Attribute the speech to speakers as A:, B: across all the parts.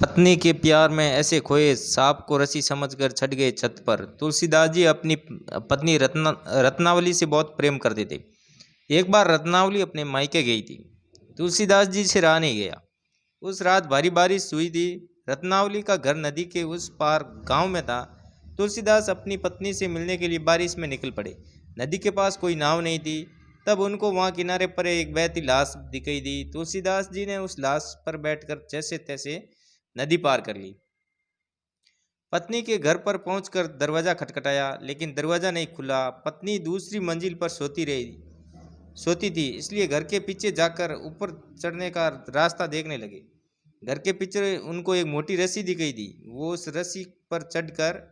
A: पत्नी के प्यार में ऐसे खोए, सांप को रस्सी समझकर छट गए छत पर। तुलसीदास जी अपनी पत्नी रत्नावली से बहुत प्रेम करते थे। एक बार रत्नावली अपने मायके गई थी। तुलसीदास जी से रहा नहीं गया। उस रात भारी बारिश हुई थी। रत्नावली का घर नदी के उस पार गांव में था। तुलसीदास अपनी पत्नी से मिलने के लिए बारिश में निकल पड़े। नदी के पास कोई नाव नहीं थी। तब उनको वहां किनारे पर एक बहती लाश दिखाई दी। तुलसीदास जी ने उस लाश पर बैठकर जैसे तैसे नदी पार कर ली। पत्नी के घर पर पहुंचकर दरवाजा खटखटाया, लेकिन दरवाजा नहीं खुला। पत्नी दूसरी मंजिल पर सोती थी, इसलिए घर के पीछे जाकर ऊपर चढ़ने का रास्ता देखने लगे। घर के पीछे उनको एक मोटी रस्सी दिखाई दी। वो उस रस्सी पर चढ़कर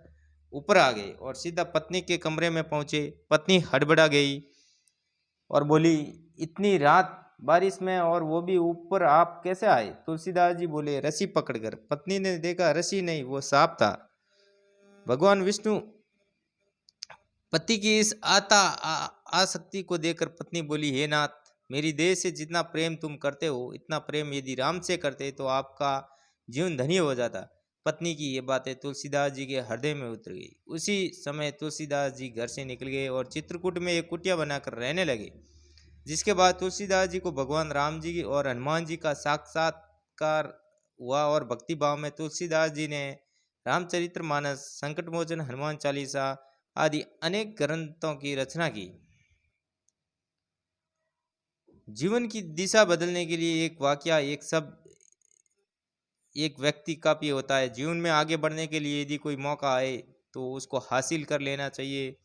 A: ऊपर आ गए और सीधा पत्नी के कमरे में पहुंचे। पत्नी हड़बड़ा गई और बोली, इतनी रात बारिश में और वो भी ऊपर आप कैसे आए? तुलसीदास जी बोले, रस्सी पकड़कर। पत्नी ने देखा रस्सी नहीं, वो सांप था। भगवान विष्णु पति की इस आसक्ति को देखकर पत्नी बोली, हे नाथ, मेरी देह से जितना प्रेम तुम करते हो, इतना प्रेम यदि राम से करते तो आपका जीवन धन्य हो जाता। पत्नी की ये बातें तुलसीदास जी के हृदय में उतर गई। उसी समय तुलसीदास जी घर से निकल गए और चित्रकूट में एक कुटिया बनाकर रहने लगे। जिसके बाद तुलसीदास जी को भगवान राम जी और हनुमान जी का साक्षात्कार हुआ और भक्ति भाव में तुलसीदास जी ने रामचरितमानस, संकट मोचन, हनुमान चालीसा आदि अनेक ग्रंथों की रचना की। जीवन की दिशा बदलने के लिए एक वाक्य, एक शब्द, एक व्यक्ति काफी होता है। जीवन में आगे बढ़ने के लिए यदि कोई मौका आए तो उसको हासिल कर लेना चाहिए।